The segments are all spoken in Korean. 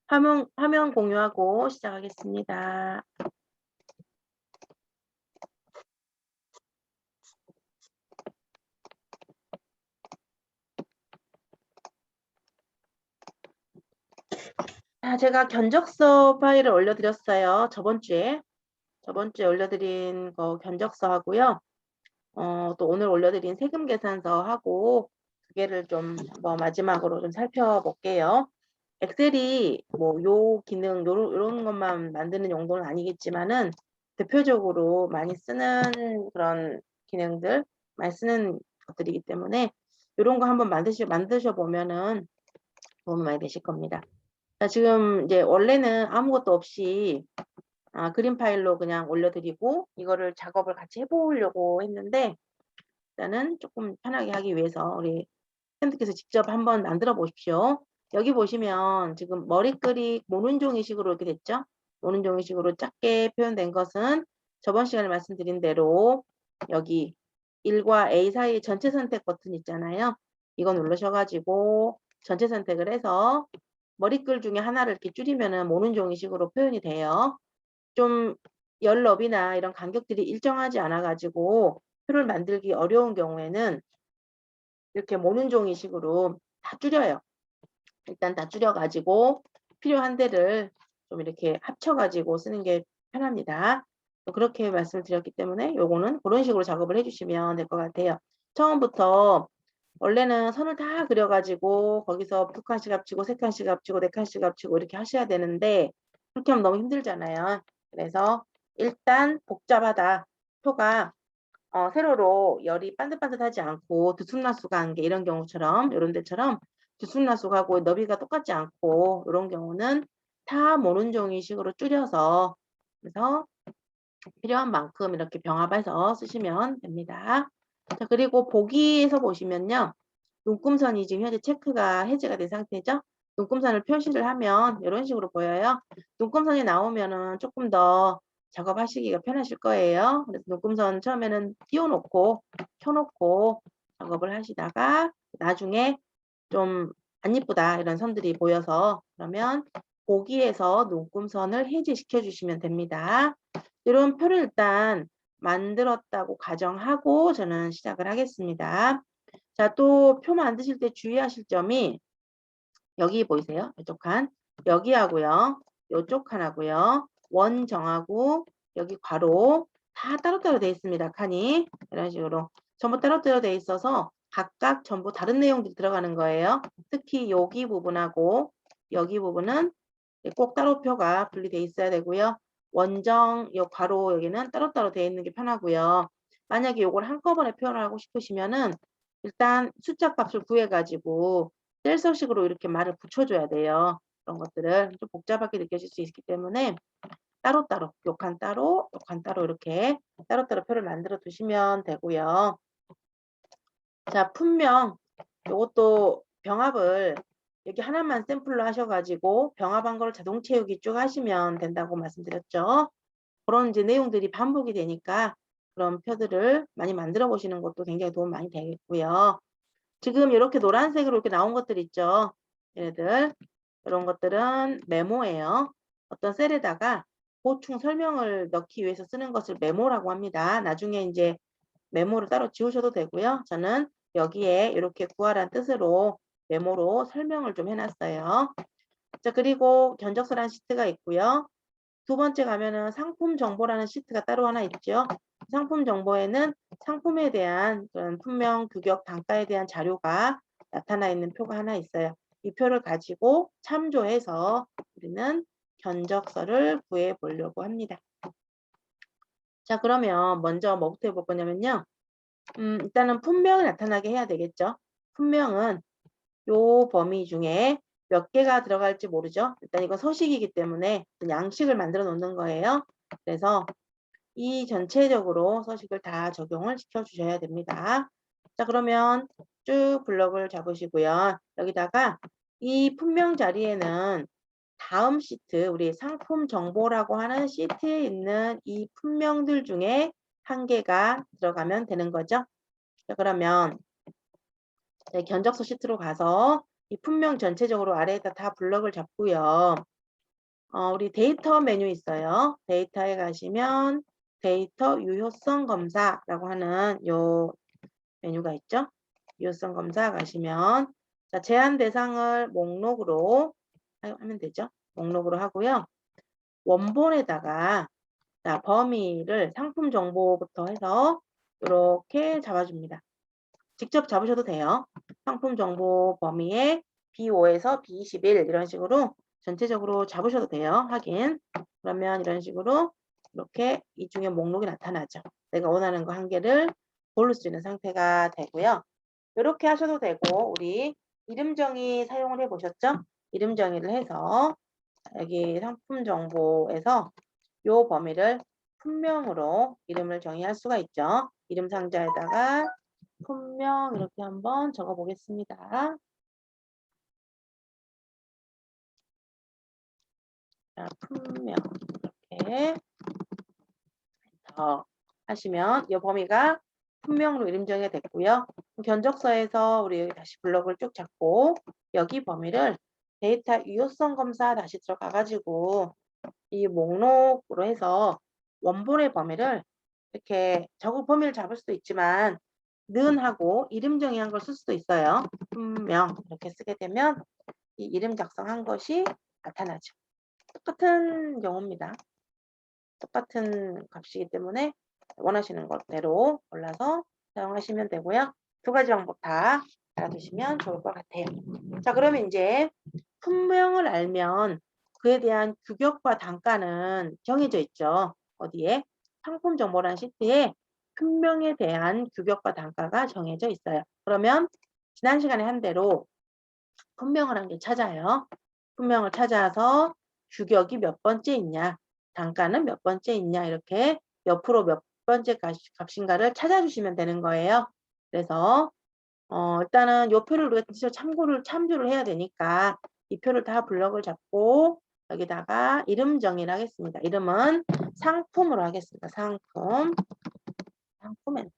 화면 공유하고 시작하겠습니다. 제가 견적서 파일을 올려드렸어요. 저번주에 올려드린 거 견적서 하고요. 또 오늘 올려드린 세금 계산서 하고 두 개를 좀 마지막으로 좀 살펴볼게요. 엑셀이 요 기능 요런 것만 만드는 용도는 아니겠지만은 대표적으로 많이 쓰는 그런 기능들, 많이 쓰는 것들이기 때문에 요런 거 한번 만드셔 보면은 도움이 많이 되실 겁니다. 자, 지금 이제 원래는 아무것도 없이 그림 파일로 그냥 올려드리고 이거를 작업을 같이 해보려고 했는데 일단은 조금 편하게 하기 위해서 우리 쌤들께서 직접 한번 만들어 보십시오. 여기 보시면 지금 머리글이 모눈종이식으로 이렇게 됐죠? 모눈종이식으로 작게 표현된 것은 저번 시간에 말씀드린 대로 여기 1과 A 사이 전체 선택 버튼 있잖아요. 이거 누르셔가지고 전체 선택을 해서 머리글 중에 하나를 이렇게 줄이면은 모눈종이식으로 표현이 돼요. 좀 열너비나 이런 간격들이 일정하지 않아가지고 표를 만들기 어려운 경우에는 이렇게 모눈종이식으로 다 줄여요. 일단 다 줄여가지고 필요한 데를 좀 이렇게 합쳐가지고 쓰는 게 편합니다. 그렇게 말씀을 드렸기 때문에 요거는 그런 식으로 작업을 해주시면 될 것 같아요. 처음부터 원래는 선을 다 그려가지고 거기서 두 칸씩 합치고 세 칸씩 합치고 네 칸씩 합치고 이렇게 하셔야 되는데 그렇게 하면 너무 힘들잖아요. 그래서 일단 복잡하다. 표가 세로로 열이 반듯반듯하지 않고 들쑥날쑥한 게 이런 경우처럼 이런 데처럼 들쑥날쑥하고 너비가 똑같지 않고 이런 경우는 다 모눈종이식으로 줄여서 그래서 필요한 만큼 이렇게 병합해서 쓰시면 됩니다. 자, 그리고 보기에서 보시면요. 눈금선이 지금 현재 체크가 해제가 된 상태죠. 눈금선을 표시를 하면 이런 식으로 보여요. 눈금선이 나오면은 조금 더 작업하시기가 편하실 거예요. 그래서 눈금선 처음에는 띄워놓고 켜놓고 작업을 하시다가 나중에 좀 안 이쁘다 이런 선들이 보여서 그러면 보기에서 눈금선을 해제시켜 주시면 됩니다. 이런 표를 일단 만들었다고 가정하고 저는 시작을 하겠습니다. 자, 또 표 만드실 때 주의하실 점이 여기 보이세요? 이쪽 칸. 여기하고요. 이쪽 칸하고요. 원 정하고 여기 괄호 다 따로따로 되어 있습니다. 칸이. 이런 식으로. 전부 따로따로 되어 있어서 각각 전부 다른 내용들이 들어가는 거예요. 특히 여기 부분하고 여기 부분은 꼭 따로 표가 분리되어 있어야 되고요. 원정, 요 괄호 여기는 따로따로 되어 있는 게 편하고요. 만약에 요걸 한꺼번에 표현을 하고 싶으시면은 일단 숫자 값을 구해가지고 셀서식으로 이렇게 말을 붙여줘야 돼요. 그런 것들을 좀 복잡하게 느껴질 수 있기 때문에 따로따로, 요 칸 따로, 요 칸 따로 이렇게 따로따로 표를 만들어 두시면 되고요. 자, 품명. 요것도 병합을 여기 하나만 샘플로 하셔가지고 병합한 걸 자동 채우기 쭉 하시면 된다고 말씀드렸죠. 그런 이제 내용들이 반복이 되니까 그런 표들을 많이 만들어 보시는 것도 굉장히 도움 많이 되겠고요. 지금 이렇게 노란색으로 이렇게 나온 것들 있죠. 얘네들 이런 것들은 메모예요. 어떤 셀에다가 보충 설명을 넣기 위해서 쓰는 것을 메모라고 합니다. 나중에 이제 메모를 따로 지우셔도 되고요. 저는 여기에 이렇게 구하라는 뜻으로 메모로 설명을 좀 해놨어요. 자, 그리고 견적서라는 시트가 있고요. 두 번째 가면은 상품 정보라는 시트가 따로 하나 있죠. 상품 정보에는 상품에 대한 그런 품명, 규격, 단가에 대한 자료가 나타나 있는 표가 하나 있어요. 이 표를 가지고 참조해서 우리는 견적서를 구해 보려고 합니다. 자, 그러면 먼저 뭐부터 해볼 거냐면요. 일단은 품명을 나타나게 해야 되겠죠. 품명은 요 범위 중에 몇 개가 들어갈지 모르죠. 일단 이건 서식이기 때문에 양식을 만들어 놓는 거예요. 그래서 이 전체적으로 서식을 다 적용을 시켜 주셔야 됩니다. 자, 그러면 쭉 블럭을 잡으시고요. 여기다가 이 품명 자리에는 다음 시트, 우리 상품 정보라고 하는 시트에 있는 이 품명들 중에 한 개가 들어가면 되는 거죠. 자, 그러면 견적서 시트로 가서 이 품명 전체적으로 아래에다 다 블럭을 잡고요. 우리 데이터 메뉴 있어요. 데이터에 가시면 데이터 유효성 검사라고 하는 요 메뉴가 있죠. 유효성 검사 가시면 자, 제한 대상을 목록으로 하면 되죠. 목록으로 하고요. 원본에다가 자, 범위를 상품 정보부터 해서 이렇게 잡아줍니다. 직접 잡으셔도 돼요. 상품 정보 범위에 B5에서 B21 이런 식으로 전체적으로 잡으셔도 돼요. 확인. 그러면 이런 식으로 이렇게 이 중에 목록이 나타나죠. 내가 원하는 거 한 개를 고를 수 있는 상태가 되고요. 이렇게 하셔도 되고 우리 이름 정의 사용을 해보셨죠? 이름 정의를 해서 여기 상품 정보에서 요 범위를 품명으로 이름을 정의할 수가 있죠. 이름 상자에다가 품명 이렇게 한번 적어 보겠습니다. 자, 품명 이렇게 하시면 이 범위가 품명으로 이름 정의가 됐고요. 견적서에서 우리 여기 다시 블럭을 쭉 잡고 여기 범위를 데이터 유효성 검사 다시 들어가 가지고 이 목록으로 해서 원본의 범위를 이렇게 적을 범위를 잡을 수도 있지만 는 하고 이름 정의한 걸 쓸 수도 있어요. 품명 이렇게 쓰게 되면 이 이름 작성한 것이 나타나죠. 똑같은 경우입니다. 똑같은 값이기 때문에 원하시는 것대로 골라서 사용하시면 되고요. 두 가지 방법 다 알아두시면 좋을 것 같아요. 자, 그러면 이제 품명을 알면 그에 대한 규격과 단가는 정해져 있죠. 어디에? 상품 정보란 시트에 품명에 대한 규격과 단가가 정해져 있어요. 그러면 지난 시간에 한 대로 품명을 한 개 찾아요. 품명을 찾아서 규격이 몇 번째 있냐, 단가는 몇 번째 있냐 이렇게 옆으로 몇 번째 값인가를 찾아주시면 되는 거예요. 그래서 일단은 요 표를 우리가 진짜 참조를 해야 되니까 이 표를 다 블럭을 잡고 여기다가 이름 정의를 하겠습니다. 이름은 상품으로 하겠습니다. 상품 엔터.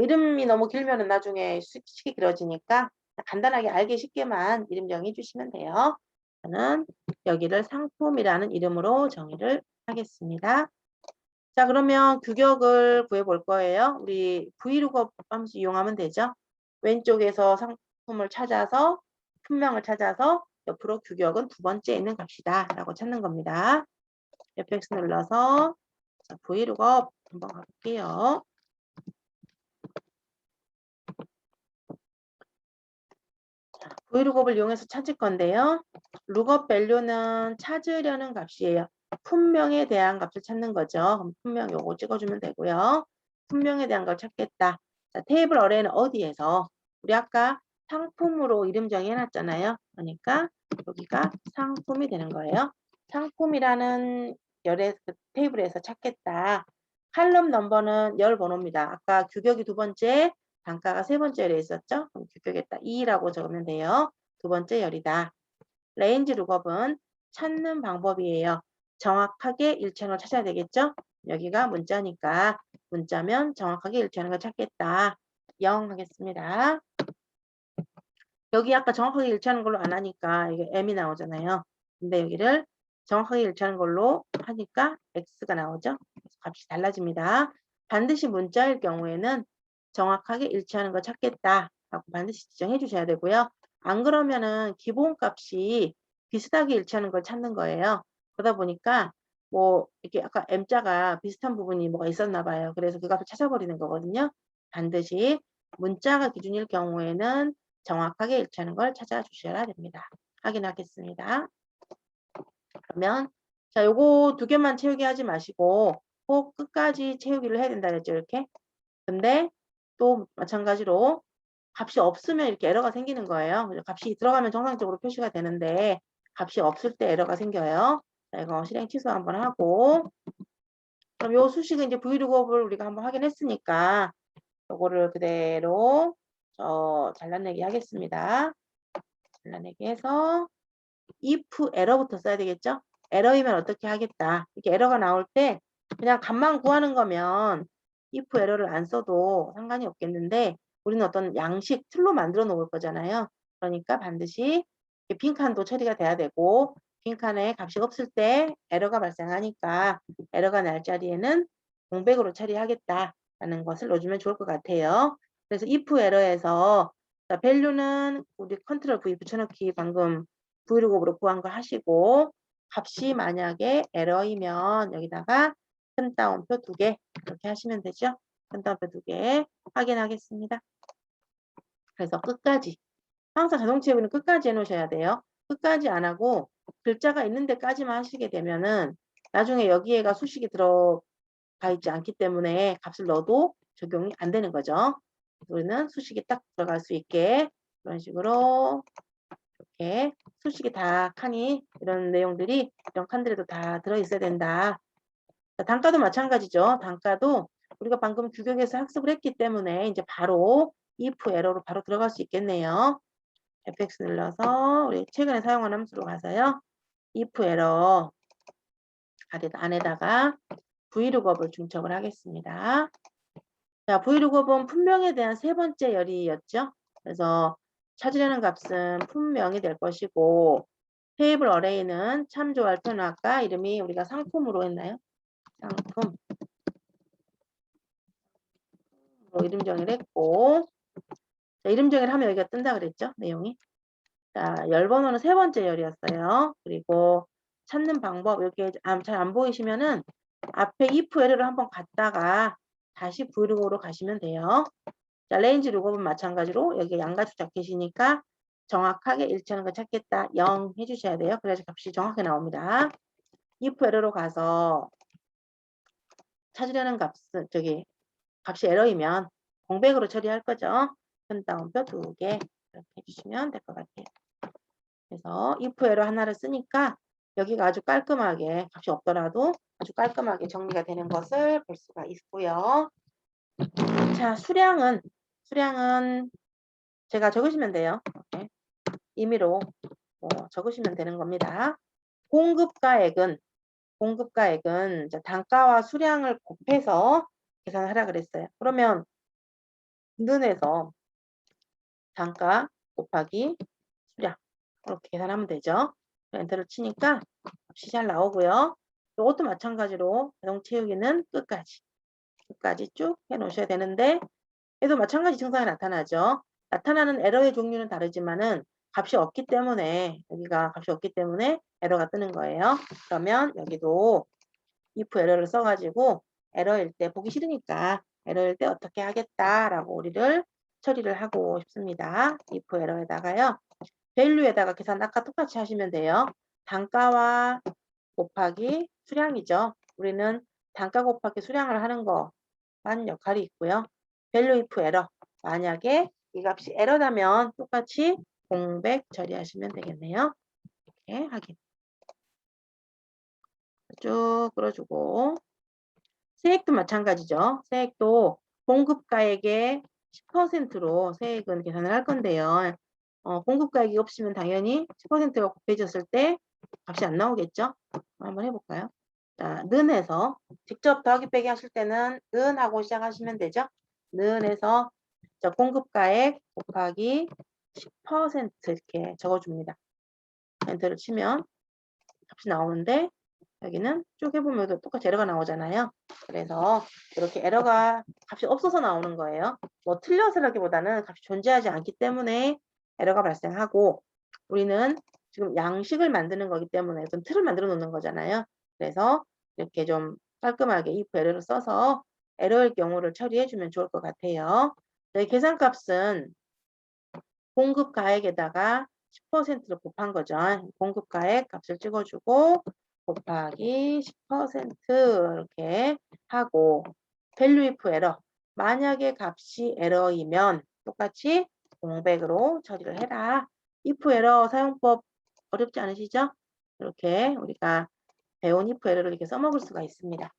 이름이 너무 길면은 나중에 식이 길어지니까 간단하게 알기 쉽게만 이름 정의해 주시면 돼요. 저는 여기를 상품이라는 이름으로 정의를 하겠습니다. 자, 그러면 규격을 구해 볼 거예요. 우리 vlookup 함수 이용하면 되죠. 왼쪽에서 상품을 찾아서 품명을 찾아서 옆으로 규격은 두 번째 있는 값이다 라고 찾는 겁니다. fx 눌러서 자, vlookup 한번 가볼게요. vlookup을 이용해서 찾을 건데요. lookup value는 찾으려는 값이에요. 품명에 대한 값을 찾는 거죠. 그럼 품명 요거 찍어주면 되고요. 품명에 대한 걸 찾겠다. 자, 테이블 어레이는 어디에서? 우리 아까 상품으로 이름 정의해놨잖아요. 그러니까 여기가 상품이 되는 거예요. 상품이라는 테이블에서 찾겠다. 칼럼 넘버는 열 번호입니다. 아까 규격이 두 번째, 단가가 세 번째 열에 있었죠? 그럼 규격에다 2라고 적으면 돼요. 두 번째 열이다. 레인지 룩업은 찾는 방법이에요. 정확하게 일치하는 걸 찾아야 되겠죠? 여기가 문자니까 문자면 정확하게 일치하는 걸 찾겠다. 0 하겠습니다. 여기 아까 정확하게 일치하는 걸로 안 하니까 이게 M이 나오잖아요. 근데 여기를 정확하게 일치하는 걸로 하니까 X가 나오죠. 값이 달라집니다. 반드시 문자일 경우에는 정확하게 일치하는 걸 찾겠다 라고 반드시 지정해 주셔야 되고요. 안 그러면은 기본값이 비슷하게 일치하는 걸 찾는 거예요. 그러다 보니까 뭐 이렇게 아까 M자가 비슷한 부분이 뭐가 있었나 봐요. 그래서 그 값을 찾아버리는 거거든요. 반드시 문자가 기준일 경우에는 정확하게 일치하는 걸 찾아주셔야 됩니다. 확인하겠습니다. 그러면 자, 요거 두 개만 채우기 하지 마시고 꼭 끝까지 채우기를 해야 된다 그랬죠, 이렇게. 근데 또 마찬가지로 값이 없으면 이렇게 에러가 생기는 거예요. 값이 들어가면 정상적으로 표시가 되는데 값이 없을 때 에러가 생겨요. 자, 이거 실행 취소 한번 하고 그럼 요 수식은 이제 vlookup을 우리가 한번 확인했으니까 요거를 그대로 잘라내기 하겠습니다. 잘라내기 해서 if 에러부터 써야 되겠죠? 에러이면 어떻게 하겠다. 이렇게 에러가 나올 때 그냥 값만 구하는 거면 if 에러를 안 써도 상관이 없겠는데 우리는 어떤 양식 틀로 만들어 놓을 거잖아요. 그러니까 반드시 빈칸도 처리가 돼야 되고 빈칸에 값이 없을 때 에러가 발생하니까 에러가 날 자리에는 공백으로 처리하겠다라는 것을 넣어주면 좋을 것 같아요. 그래서 if 에러에서 value는 우리 컨트롤 V 붙여넣기 방금 브이로그로 구한 거 하시고 값이 만약에 에러이면 여기다가 큰 따옴표 2개 이렇게 하시면 되죠. 큰 따옴표 2개 확인하겠습니다. 그래서 끝까지 항상 자동체육은 끝까지 해놓으셔야 돼요. 끝까지 안 하고 글자가 있는 데까지만 하시게 되면은 나중에 여기에가 수식이 들어가 있지 않기 때문에 값을 넣어도 적용이 안 되는 거죠. 우리는 수식이 딱 들어갈 수 있게 이런 식으로 이렇게 수식이 다 칸이 이런 내용들이 이런 칸들에도 다 들어있어야 된다. 단가도 마찬가지죠. 단가도 우리가 방금 규격에서 학습을 했기 때문에 이제 바로 if 에러로 바로 들어갈 수 있겠네요. fx 눌러서 우리 최근에 사용한 함수로 가서요. if 에러 안에다가 vlookup을 중첩을 하겠습니다. 자, vlookup은 품명에 대한 세 번째 열이였죠. 그래서 찾으려는 값은 품명이 될 것이고 테이블 어레이는 참조할 표는 아까 이름이 우리가 상품으로 했나요? 상품 이름 정의를 했고 자, 이름 정의를 하면 여기가 뜬다 그랬죠? 내용이. 자, 열 번호는 세 번째 열이었어요. 그리고 찾는 방법 여기 잘 안 보이시면은 앞에 if 에러를 한번 갔다가 다시 vlookup으로 가시면 돼요. 자, range lookup은 마찬가지로 여기 양가축 자켓이니까 정확하게 일치하는 거 찾겠다. 0 해주셔야 돼요. 그래야지 값이 정확하게 나옵니다. if 에러로 가서 찾으려는 값은 값이 에러이면 공백으로 처리할 거죠. 큰 따옴표 2개 이렇게 해주시면 될 것 같아요. 그래서 if 에러 하나를 쓰니까 여기가 아주 깔끔하게 값이 없더라도 아주 깔끔하게 정리가 되는 것을 볼 수가 있고요. 자, 수량은 제가 적으시면 돼요. 이렇게 임의로 적으시면 되는 겁니다. 공급가액은 단가와 수량을 곱해서 계산하라 그랬어요. 그러면 눈에서 단가 곱하기 수량 이렇게 계산하면 되죠. 엔터를 치니까 값이 잘 나오고요. 이것도 마찬가지로 자동채우기는 끝까지 쭉 해놓으셔야 되는데 얘도 마찬가지 증상이 나타나죠. 나타나는 에러의 종류는 다르지만은 값이 없기 때문에 여기가 값이 없기 때문에 에러가 뜨는 거예요. 그러면 여기도 if 에러를 써가지고 에러일 때 보기 싫으니까 에러일 때 어떻게 하겠다라고 우리를 처리를 하고 싶습니다. if 에러에다가요. value에다가 계산 아까 똑같이 하시면 돼요. 단가와 곱하기 수량이죠. 우리는 단가 곱하기 수량을 하는 거만 역할이 있고요. value if 에러 만약에 이 값이 에러라면 똑같이 공백 처리하시면 되겠네요. 이렇게 확인. 쭉 끌어주고 세액도 마찬가지죠. 세액도 공급가액의 10%로 세액은 계산을 할 건데요. 공급가액이 없으면 당연히 10%가 곱해졌을 때 값이 안 나오겠죠. 한번 해볼까요? 자, 는에서 직접 더하기 빼기 하실 때는 는 하고 시작하시면 되죠. 는에서 공급가액 곱하기 10% 이렇게 적어줍니다. 엔터를 치면 값이 나오는데 여기는 쭉 해보면 똑같이 에러가 나오잖아요. 그래서 이렇게 에러가 값이 없어서 나오는 거예요. 뭐 틀려서라기보다는 값이 존재하지 않기 때문에 에러가 발생하고 우리는 지금 양식을 만드는 거기 때문에 좀 틀을 만들어 놓는 거잖아요. 그래서 이렇게 좀 깔끔하게 if 에러를 써서 에러일 경우를 처리해 주면 좋을 것 같아요. 저희 계산값은 공급가액에다가 10%를 곱한 거죠. 공급가액 값을 찍어주고 곱하기 10% 이렇게 하고 value if 에러 만약에 값이 에러이면 똑같이 공백으로 처리를 해라. if 에러 사용법 어렵지 않으시죠? 이렇게 우리가 배운 if 에러를 이렇게 써먹을 수가 있습니다.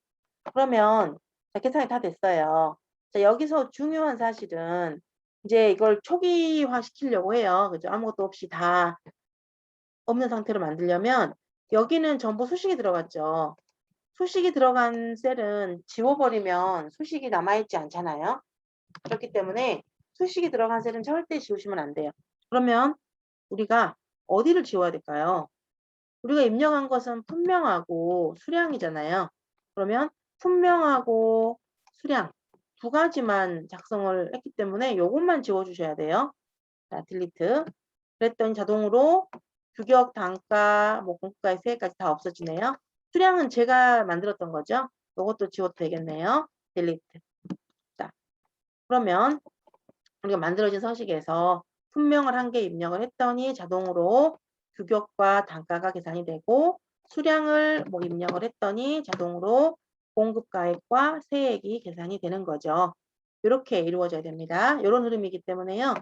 그러면 계산이 다 됐어요. 자, 여기서 중요한 사실은 이제 이걸 초기화 시키려고 해요. 그죠? 아무것도 없이 다 없는 상태로 만들려면 여기는 전부 수식이 들어갔죠. 수식이 들어간 셀은 지워버리면 수식이 남아있지 않잖아요. 그렇기 때문에 수식이 들어간 셀은 절대 지우시면 안 돼요. 그러면 우리가 어디를 지워야 될까요? 우리가 입력한 것은 품명하고 수량이잖아요. 그러면 품명하고 수량 두 가지만 작성을 했기 때문에 요것만 지워주셔야 돼요. 자, 딜리트. 그랬더니 자동으로 규격, 단가, 뭐 공가의 세액까지 다 없어지네요. 수량은 제가 만들었던 거죠. 요것도 지워도 되겠네요. 딜리트. 자, 그러면 우리가 만들어진 서식에서 품명을 한 개 입력을 했더니 자동으로 규격과 단가가 계산이 되고 수량을 뭐 입력을 했더니 자동으로 공급가액과 세액이 계산이 되는 거죠. 이렇게 이루어져야 됩니다. 이런 흐름이기 때문에요.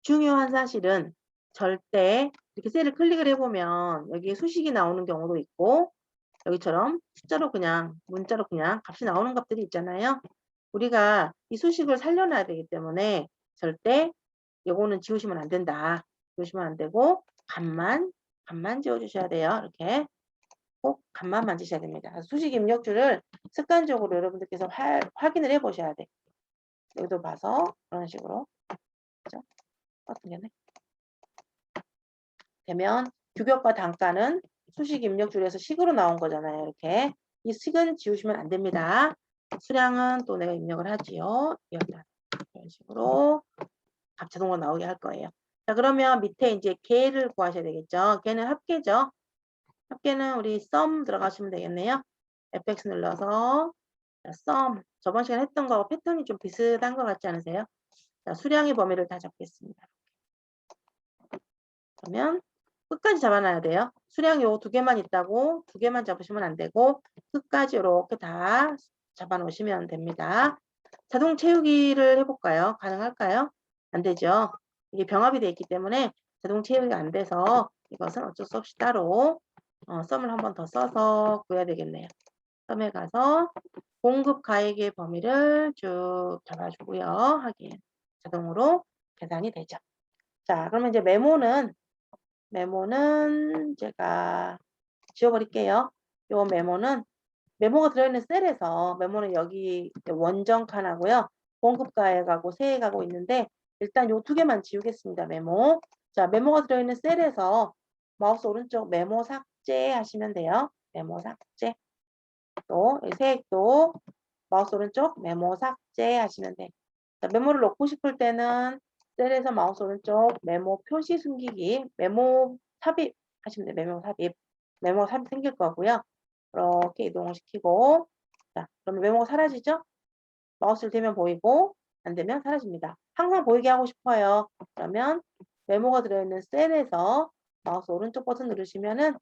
중요한 사실은 절대 이렇게 셀을 클릭을 해보면 여기 수식이 나오는 경우도 있고 여기처럼 숫자로 그냥 문자로 그냥 값이 나오는 값들이 있잖아요. 우리가 이 수식을 살려놔야 되기 때문에 절대 요거는 지우시면 안 된다. 지우시면 안 되고 값만 지워주셔야 돼요. 이렇게 꼭 값만 만지셔야 됩니다. 수식 입력줄을 습관적으로 여러분들께서 확인을 해보셔야 돼. 여기도 봐서 그런 식으로 그렇죠? 어떤 게네? 되면 규격과 단가는 수식 입력줄에서 식으로 나온 거잖아요. 이렇게 이 식은 지우시면 안 됩니다. 수량은 또 내가 입력을 하지요. 이런 식으로 값 자동으로 나오게 할 거예요. 자, 그러면 밑에 이제 개를 구하셔야 되겠죠. 개는 합계죠. 합계는 우리 sum 들어가시면 되겠네요. fx 눌러서 자, sum 저번 시간에 했던 거 패턴이 좀 비슷한 것 같지 않으세요? 자, 수량의 범위를 다 잡겠습니다. 그러면 끝까지 잡아놔야 돼요. 수량이 요 두 개만 있다고 두 개만 잡으시면 안 되고 끝까지 이렇게 다 잡아 놓으시면 됩니다. 자동 채우기를 해볼까요? 가능할까요? 안 되죠. 이게 병합이 되어 있기 때문에 자동 채우기가 안 돼서 이것은 어쩔 수 없이 따로 썸을 한 번 더 써서 구해야 되겠네요. 썸에 가서 공급 가액의 범위를 쭉 잡아주고요. 하긴 자동으로 계산이 되죠. 자, 그러면 이제 메모는 제가 지워버릴게요. 요 메모가 들어있는 셀에서 메모는 여기 원정 칸하고요. 공급가액하고 세액하고 있는데 일단 요 두 개만 지우겠습니다. 메모. 자, 메모가 들어있는 셀에서 마우스 오른쪽 메모 삭제 하시면 돼요. 메모 삭제. 또 세액도 마우스 오른쪽 메모 삭제 하시면 돼요. 자, 메모를 넣고 싶을 때는 셀에서 마우스 오른쪽 메모 표시 숨기기, 메모 삽입 하시면 돼요. 메모 삽입 생길 거고요. 이렇게 이동을 시키고 자, 그러면 메모가 사라지죠? 마우스를 대면 보이고 안 되면 사라집니다. 항상 보이게 하고 싶어요. 그러면 메모가 들어있는 셀에서 마우스 오른쪽 버튼 누르시면은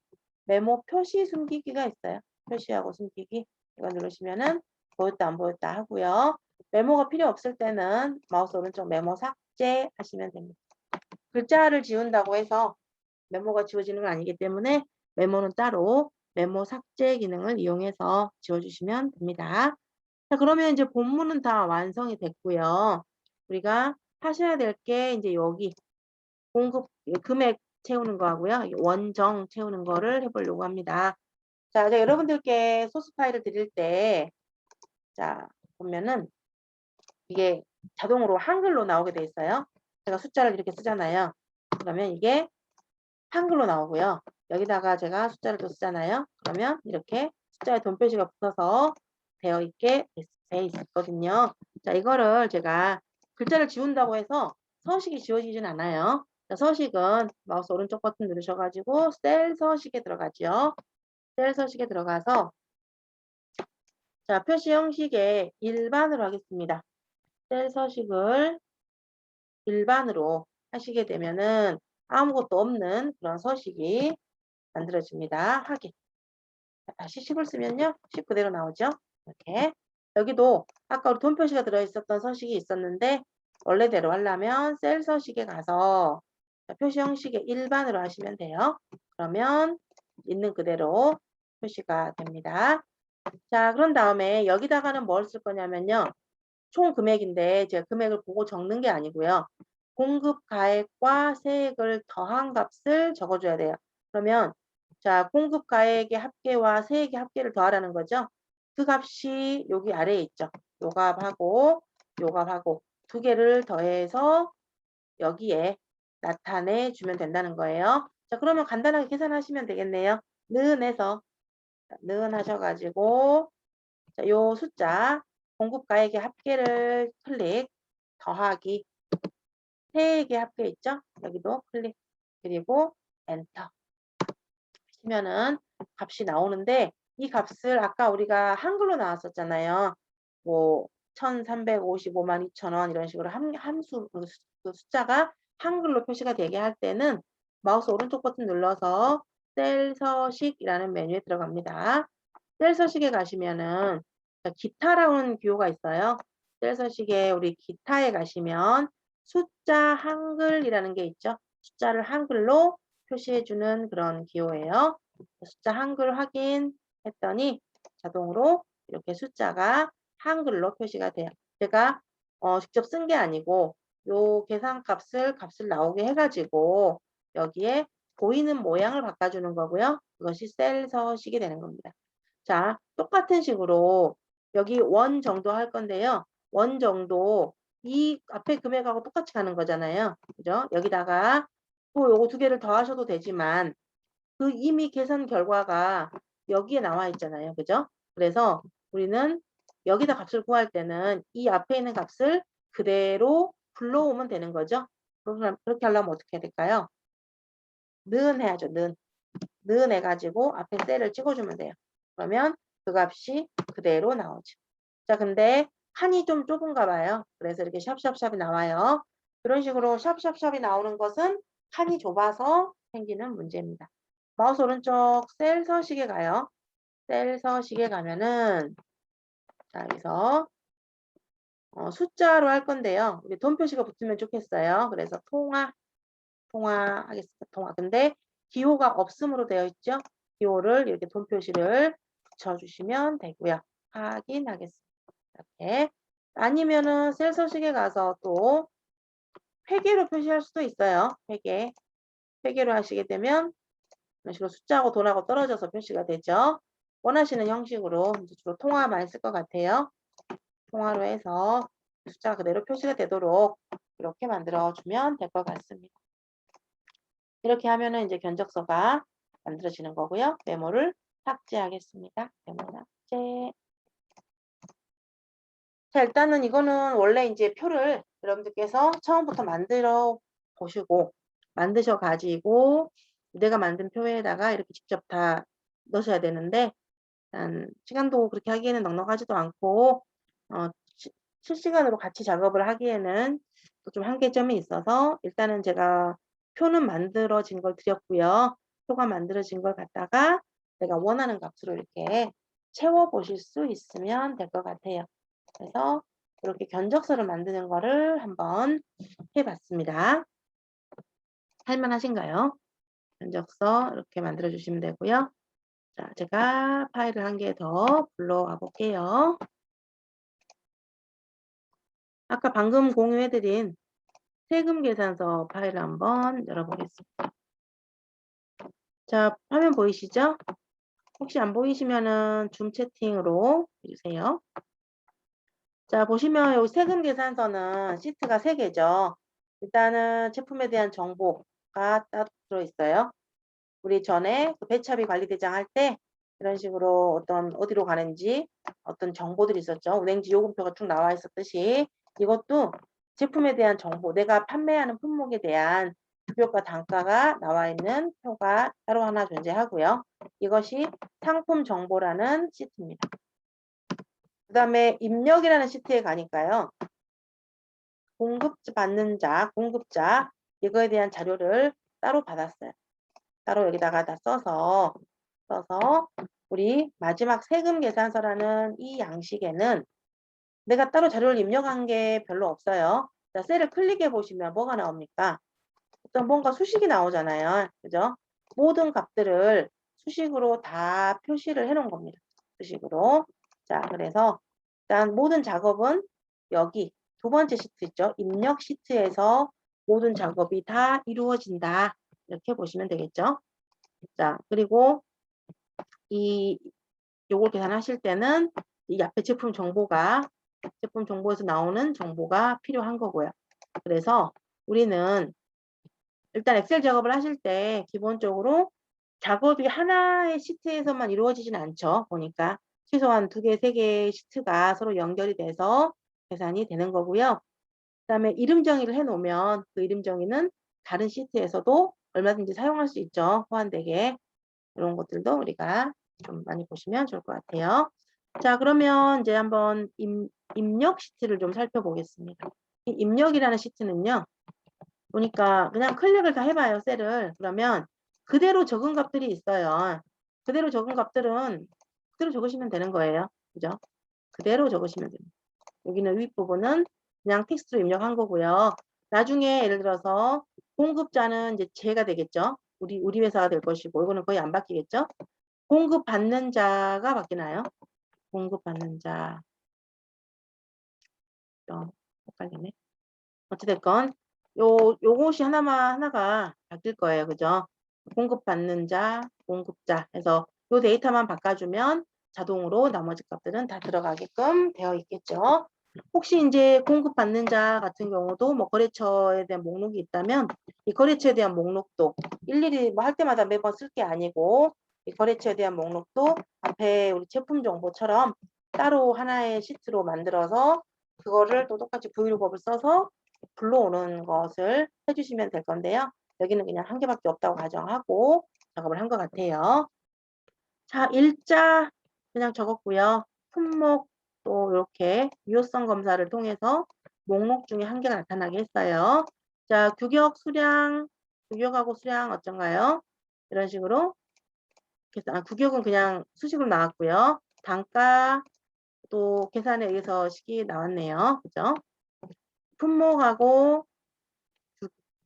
메모 표시 숨기기가 있어요. 표시하고 숨기기 이거 누르시면은 보였다 안 보였다 하고요. 메모가 필요 없을 때는 마우스 오른쪽 메모 삭제 하시면 됩니다. 글자를 지운다고 해서 메모가 지워지는 건 아니기 때문에 메모는 따로 메모 삭제 기능을 이용해서 지워주시면 됩니다. 자, 그러면 이제 본문은 다 완성이 됐고요. 우리가 하셔야 될 게 이제 여기 공급 금액 채우는 거 하고요. 원정 채우는 거를 해보려고 합니다. 자, 여러분들께 소스 파일을 드릴 때, 자, 보면은 이게 자동으로 한글로 나오게 돼 있어요. 제가 숫자를 이렇게 쓰잖아요. 그러면 이게 한글로 나오고요. 여기다가 제가 숫자를 또 쓰잖아요. 그러면 이렇게 숫자에 돈 표시가 붙어서 되어 있게 돼 있거든요. 자, 이거를 제가 글자를 지운다고 해서 서식이 지워지진 않아요. 자, 서식은 마우스 오른쪽 버튼 누르셔가지고 셀 서식에 들어가죠. 셀 서식에 들어가서 자, 표시 형식에 일반으로 하겠습니다. 셀 서식을 일반으로 하시게 되면은 아무것도 없는 그런 서식이 만들어집니다. 확인. 다시 10을 쓰면요. 10 그대로 나오죠. 이렇게. 여기도 아까 우리 돈 표시가 들어있었던 서식이 있었는데 원래대로 하려면 셀 서식에 가서 표시 형식의 일반으로 하시면 돼요. 그러면 있는 그대로 표시가 됩니다. 자, 그런 다음에 여기다가는 뭘 쓸 거냐면요. 총 금액인데 제가 금액을 보고 적는 게 아니고요. 공급 가액과 세액을 더한 값을 적어줘야 돼요. 그러면 자, 공급 가액의 합계와 세액의 합계를 더하라는 거죠. 그 값이 여기 아래에 있죠. 요 값하고 요 값하고 두 개를 더해서 여기에 나타내 주면 된다는 거예요. 자, 그러면 간단하게 계산하시면 되겠네요. 는에서 는 하셔가지고 자, 요 숫자 공급가액의 합계를 클릭 더하기 세액의 합계 있죠? 여기도 클릭 그리고 엔터 하시면은 값이 나오는데 이 값을 아까 우리가 한글로 나왔었잖아요. 뭐 1355만 2천원 이런 식으로 함수 그 숫자가 한글로 표시가 되게 할 때는 마우스 오른쪽 버튼 눌러서 셀 서식이라는 메뉴에 들어갑니다. 셀 서식에 가시면은 기타라는 기호가 있어요. 셀 서식에 우리 기타에 가시면 숫자 한글이라는 게 있죠. 숫자를 한글로 표시해주는 그런 기호예요. 숫자 한글 확인했더니 자동으로 이렇게 숫자가 한글로 표시가 돼요. 제가 직접 쓴 게 아니고 요 계산값을 나오게 해가지고 여기에 보이는 모양을 바꿔주는 거고요. 그것이 셀 서식이 되는 겁니다. 자, 똑같은 식으로 여기 원 정도 할 건데요. 원 정도 이 앞에 금액하고 똑같이 가는 거잖아요. 그죠? 여기다가 또 요거 두 개를 더 하셔도 되지만 그 이미 계산 결과가 여기에 나와 있잖아요. 그죠? 그래서 우리는 여기다 값을 구할 때는 이 앞에 있는 값을 그대로 불러오면 되는 거죠. 그렇게 하려면 어떻게 해야 될까요? 는 해야죠. 는 해가지고 앞에 셀을 찍어주면 돼요. 그러면 그 값이 그대로 나오죠. 자, 근데 칸이 좀 좁은가 봐요. 그래서 이렇게 샵샵샵이 나와요. 그런 식으로 샵샵샵이 나오는 것은 칸이 좁아서 생기는 문제입니다. 마우스 오른쪽 셀 서식에 가요. 셀 서식에 가면은 자, 여기서 숫자로 할 건데요. 우리 돈 표시가 붙으면 좋겠어요. 그래서 통화 하겠습니다. 통화. 근데 기호가 없음으로 되어 있죠. 기호를 이렇게 돈 표시를 붙여주시면 되고요. 확인하겠습니다. 이렇게. 아니면은 셀 서식에 가서 또 회계로 표시할 수도 있어요. 회계로 하시게 되면 이런 식으로 숫자하고 돈하고 떨어져서 표시가 되죠. 원하시는 형식으로 이제 주로 통화 많이 쓸 것 같아요. 통화로 해서 숫자 그대로 표시가 되도록 이렇게 만들어주면 될 것 같습니다. 이렇게 하면은 이제 견적서가 만들어지는 거고요. 메모를 삭제하겠습니다. 메모 삭제. 자, 일단은 이거는 원래 이제 표를 여러분들께서 처음부터 만들어 보시고 만드셔 가지고 내가 만든 표에다가 이렇게 직접 다 넣으셔야 되는데 시간도 그렇게 하기에는 넉넉하지도 않고 실시간으로 같이 작업을 하기에는 또 좀 한계점이 있어서 일단은 제가 표는 만들어진 걸 드렸고요. 표가 만들어진 걸 갖다가 내가 원하는 값으로 이렇게 채워 보실 수 있으면 될 것 같아요. 그래서 이렇게 견적서를 만드는 거를 한번 해봤습니다. 할만하신가요? 견적서 이렇게 만들어 주시면 되고요. 자, 제가 파일을 한 개 더 불러와 볼게요. 아까 방금 공유해드린 세금 계산서 파일을 한번 열어보겠습니다. 자, 화면 보이시죠? 혹시 안 보이시면은 줌 채팅으로 해주세요. 자, 보시면 여기 세금 계산서는 시트가 3개죠. 일단은 제품에 대한 정보가 따로 들어있어요. 우리 전에 그 배차비 관리대장 할 때 이런 식으로 어디로 가는지 어떤 정보들이 있었죠. 운행지 요금표가 쭉 나와 있었듯이 이것도 제품에 대한 정보, 내가 판매하는 품목에 대한 급여가 단가가 나와 있는 표가 따로 하나 존재하고요. 이것이 상품 정보라는 시트입니다. 그 다음에 입력이라는 시트에 가니까요. 공급자 이거에 대한 자료를 따로 받았어요. 따로 여기다가 다 써서 우리 마지막 세금 계산서라는 이 양식에는 내가 따로 자료를 입력한 게 별로 없어요. 자, 셀을 클릭해 보시면 뭐가 나옵니까? 어떤 뭔가 수식이 나오잖아요. 그죠? 모든 값들을 수식으로 다 표시를 해 놓은 겁니다. 수식으로. 자, 그래서 일단 모든 작업은 여기 두 번째 시트 있죠. 입력 시트에서 모든 작업이 다 이루어진다. 이렇게 보시면 되겠죠. 자, 그리고 요걸 계산하실 때는 이 앞에 제품 정보에서 나오는 정보가 필요한 거고요. 그래서 우리는 일단 엑셀 작업을 하실 때 기본적으로 작업이 하나의 시트에서만 이루어지진 않죠. 보니까 최소한 2개, 3개의 시트가 서로 연결이 돼서 계산이 되는 거고요. 그다음에 이름 정의를 해 놓으면 그 이름 정의는 다른 시트에서도 얼마든지 사용할 수 있죠, 호환되게. 이런 것들도 우리가 좀 많이 보시면 좋을 것 같아요. 자, 그러면 이제 한번 입력 시트를 좀 살펴보겠습니다. 이 입력이라는 시트는요. 보니까 그냥 클릭을 다 해봐요, 셀을. 그러면 그대로 적은 값들이 있어요. 그대로 적은 값들은 그대로 적으시면 되는 거예요. 그죠? 그대로 적으시면 됩니다. 여기는 윗부분은 그냥 텍스트로 입력한 거고요. 나중에 예를 들어서 공급자는 이제 제가 되겠죠. 우리 회사가 될 것이고, 이거는 거의 안 바뀌겠죠. 공급받는 자가 바뀌나요? 공급받는 자. 헷갈리네. 어찌됐건 요것이 하나가 바뀔 거예요. 그죠? 공급받는 자, 공급자 해서 요 데이터만 바꿔주면 자동으로 나머지 값들은 다 들어가게끔 되어 있겠죠. 혹시 이제 공급받는 자 같은 경우도 뭐 거래처에 대한 목록이 있다면 이 거래처에 대한 목록도 일일이 뭐 할 때마다 매번 쓸 게 아니고 이 거래처에 대한 목록도 앞에 우리 제품 정보처럼 따로 하나의 시트로 만들어서 그거를 또 똑같이 브이로그업을 써서 불러오는 것을 해주시면 될 건데요. 여기는 그냥 한 개밖에 없다고 가정하고 작업을 한 것 같아요. 자, 일자 그냥 적었고요. 품목 또 이렇게 유효성 검사를 통해서 목록 중에 한 개가 나타나게 했어요. 자, 규격, 수량, 규격하고 수량 어쩐가요? 이런 식으로 규격은 그냥 수식으로 나왔고요. 단가 또 계산에 의해서 식이 나왔네요. 그죠? 품목하고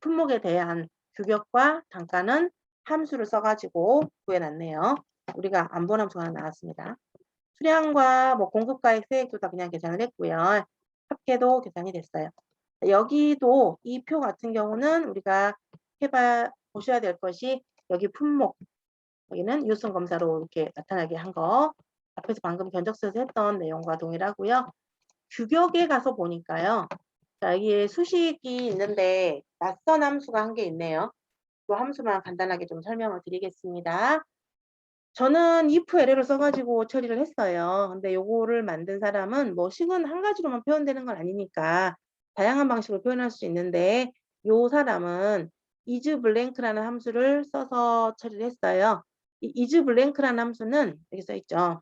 품목에 대한 규격과 단가는 함수를 써가지고 구해놨네요. 우리가 안 본 함수가 하나 나왔습니다. 수량과 뭐 공급가액, 세액도 다 그냥 계산을 했고요. 합계도 계산이 됐어요. 여기도 이 표 같은 경우는 우리가 보셔야 될 것이 여기 품목, 여기는 유효성 검사로 이렇게 나타나게 한 거. 앞에서 방금 견적서에서 했던 내용과 동일하고요. 규격에 가서 보니까요. 자, 여기에 수식이 있는데 낯선 함수가 한 개 있네요. 그 함수만 간단하게 좀 설명을 드리겠습니다. 저는 if 에러를 써가지고 처리를 했어요. 근데 요거를 만든 사람은 뭐 식은 한 가지로만 표현되는 건 아니니까 다양한 방식으로 표현할 수 있는데 요 사람은 isBlank라는 함수를 써서 처리를 했어요. 이 isBlank라는 함수는 여기 써 있죠.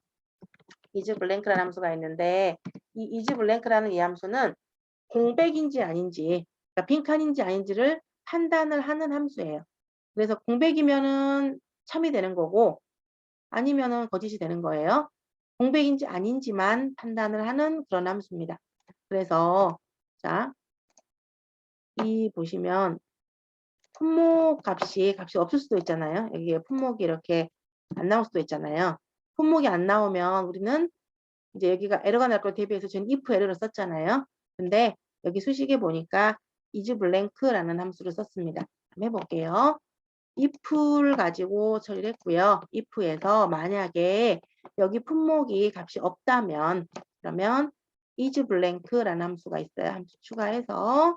isBlank라는 함수가 있는데 이 isBlank라는 이 함수는 공백인지 아닌지, 그러니까 빈칸인지 아닌지를 판단을 하는 함수예요. 그래서 공백이면은 참이 되는 거고 아니면은 거짓이 되는 거예요. 공백인지 아닌지만 판단을 하는 그런 함수입니다. 그래서 자, 이 보시면 품목 값이 없을 수도 있잖아요. 여기에 품목이 이렇게 안 나올 수도 있잖아요. 품목이 안 나오면 우리는 이제 여기가 에러가 날 걸 대비해서 저는 if 에러를 썼잖아요. 근데 여기 수식에 보니까 isBlank라는 함수를 썼습니다. 한번 해볼게요. if를 가지고 처리를 했고요. if에서 만약에 여기 품목이 값이 없다면 그러면 isBlank라는 함수가 있어요. 함수 추가해서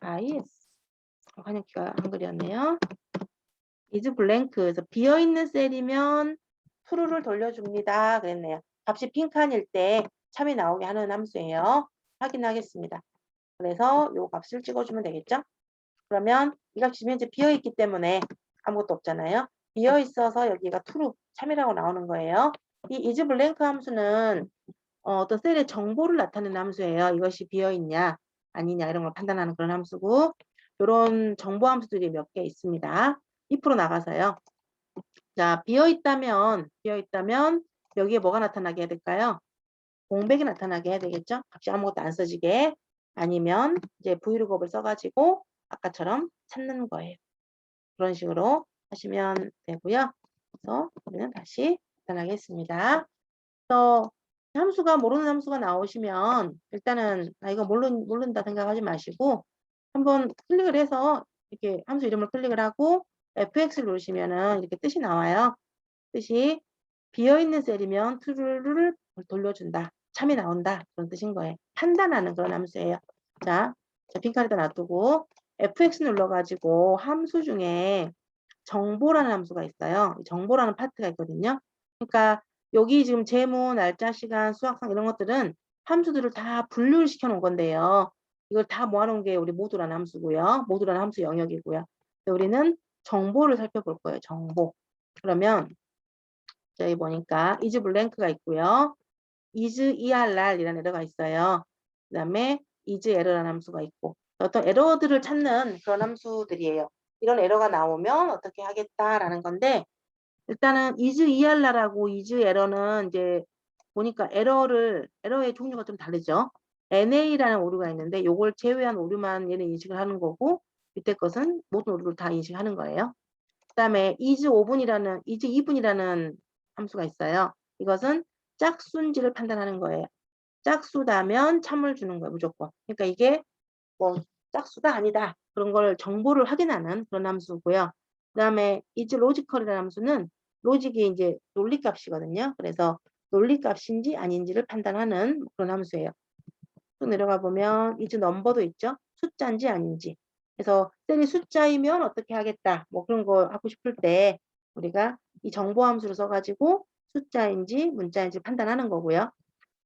is 환영키가 한글이었네요. isBlank에서 비어있는 셀이면 true를 돌려줍니다. 그랬네요. 값이 빈칸일 때 참이 나오게 하는 함수예요. 확인하겠습니다. 그래서 요 값을 찍어주면 되겠죠? 그러면 이 값이 현재 비어있기 때문에 아무것도 없잖아요. 비어있어서 여기가 true, 참이라고 나오는 거예요. 이 isBlank 함수는 어떤 셀의 정보를 나타내는 함수예요. 이것이 비어있냐 아니냐 이런 걸 판단하는 그런 함수고 이런 정보 함수들이 몇 개 있습니다. if로 나가서요. 자, 비어있다면 여기에 뭐가 나타나게 해야 될까요? 공백이 나타나게 해야 되겠죠? 값이 아무것도 안 써지게. 아니면 이제 브이로그업을 써가지고 아까처럼 찾는 거예요. 그런 식으로 하시면 되고요. 그래서 우리는 다시 나타나겠습니다. 그래서 함수가 모르는 함수가 나오시면 일단은 이거 모른다 생각하지 마시고 한번 클릭을 해서 이렇게 함수 이름을 클릭을 하고 fx를 누르시면은 이렇게 뜻이 나와요. 뜻이 비어있는 셀이면 true를 돌려준다. 참이 나온다. 그런 뜻인 거예요. 판단하는 그런 함수예요. 자 빈칸에다 놔두고 fx 눌러가지고 함수 중에 정보라는 함수가 있어요. 정보라는 파트가 있거든요. 그러니까 여기 지금 제목, 날짜, 시간, 수학상 이런 것들은 함수들을 다 분류를 시켜 놓은 건데요. 이걸 다 모아놓은 게 우리 모두라는 함수고요. 모두라는 함수 영역이고요. 우리는 정보를 살펴볼 거예요. 정보. 그러면 저희 보니까 is 블랭크가 있고요. is err이라는 에러가 있어요. 그 다음에 is error라는 함수가 있고 어떤 에러들을 찾는 그런 함수들이에요. 이런 에러가 나오면 어떻게 하겠다라는 건데 일단은 is error라고 is error는 이제 보니까 에러의 종류가 좀 다르죠. NA라는 오류가 있는데 요걸 제외한 오류만 얘는 인식을 하는 거고 밑에 것은 모든 오류를 다 인식하는 거예요. 그다음에 is 5분이라는 is 2분이라는 함수가 있어요. 이것은 짝수인지를 판단하는 거예요. 짝수다면 참을 주는 거예요, 무조건. 그러니까 이게 뭐 짝수다 아니다. 그런 걸 정보를 확인하는 그런 함수고요. 그다음에 is logical이라는 함수는 로직이 이제 논리값이거든요. 그래서 논리값인지 아닌지를 판단하는 그런 함수예요. 또 내려가 보면 is number도 있죠. 숫자인지 아닌지. 그래서 셀이 숫자이면 어떻게 하겠다. 뭐 그런 거 하고 싶을 때 우리가 이 정보 함수를 써가지고 숫자인지 문자인지 판단하는 거고요.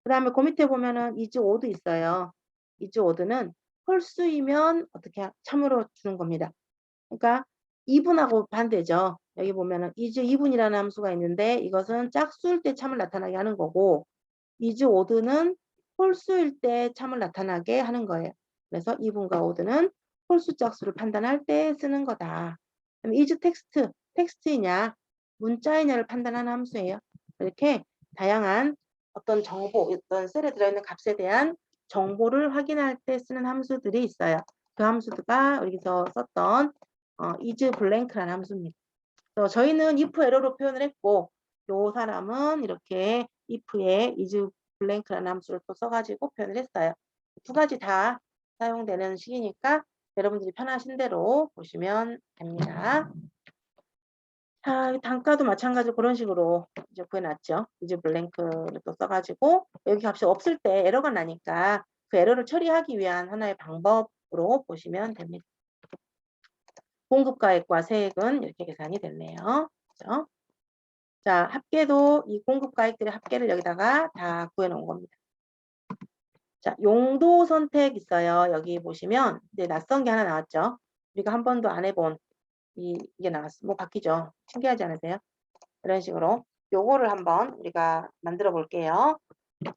그 다음에 그 밑에 보면은 is odd 있어요. is odd는 홀수이면 어떻게 참으로 주는 겁니다. 그러니까 2분하고 반대죠. 여기 보면은 is 2분이라는 함수가 있는데 이것은 짝수일 때 참을 나타나게 하는 거고 is odd는 홀수일 때 참을 나타나게 하는 거예요. 그래서 2분과 odd는 홀수 짝수를 판단할 때 쓰는 거다. 그럼 is 텍스트이냐 문자이냐를 판단하는 함수예요. 이렇게 다양한 어떤 정보, 어떤 셀에 들어있는 값에 대한 정보를 확인할 때 쓰는 함수들이 있어요. 그 함수가 여기서 썼던 is blank라는 함수입니다. 그래서 저희는 if 에러로 표현을 했고 요 사람은 이렇게 if에 is blank라는 함수를 또 써가지고 표현을 했어요. 두 가지 다 사용되는 식이니까 여러분들이 편하신 대로 보시면 됩니다. 자, 단가도 마찬가지로 그런 식으로 이제 구해놨죠. is blank를 또 써가지고 여기 값이 없을 때 에러가 나니까 그 에러를 처리하기 위한 하나의 방법으로 보시면 됩니다. 공급가액과 세액은 이렇게 계산이 됐네요. 그렇죠? 자, 합계도 이 공급가액들의 합계를 여기다가 다 구해놓은 겁니다. 자, 용도 선택 있어요. 여기 보시면 이제 낯선 게 하나 나왔죠. 우리가 한 번도 안 해본 이게 나왔어. 뭐 바뀌죠. 신기하지 않으세요? 이런 식으로 요거를 한번 우리가 만들어 볼게요.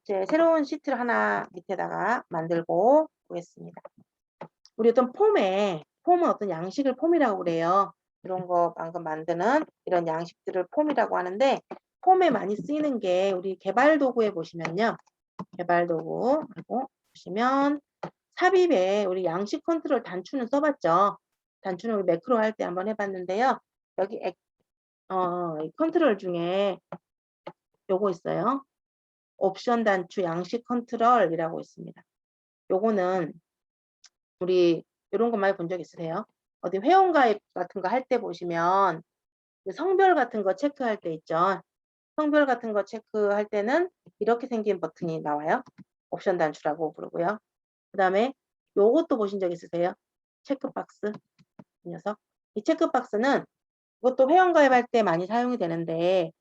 이제 새로운 시트를 하나 밑에다가 만들고 보겠습니다. 우리 어떤 폼은 어떤 양식을 폼이라고 그래요. 이런 거 방금 만드는 이런 양식들을 폼이라고 하는데 폼에 많이 쓰이는 게 우리 개발 도구에 보시면요. 개발 도구 하고 보시면 삽입에 우리 양식 컨트롤 단추는 써봤죠. 단추는 우리 매크로 할 때 한번 해봤는데요. 여기 컨트롤 중에 요거 있어요. 옵션 단추 양식 컨트롤이라고 있습니다. 요거는 우리 이런 거 많이 본 적 있으세요? 어디 회원가입 같은 거 할 때 보시면 성별 같은 거 체크할 때 있죠. 성별 같은 거 체크할 때는 이렇게 생긴 버튼이 나와요. 옵션 단추라고 부르고요. 그 다음에 요것도 보신 적 있으세요? 체크박스. 이 녀석. 이 체크박스는 이것도 회원가입할 때 많이 사용이 되는데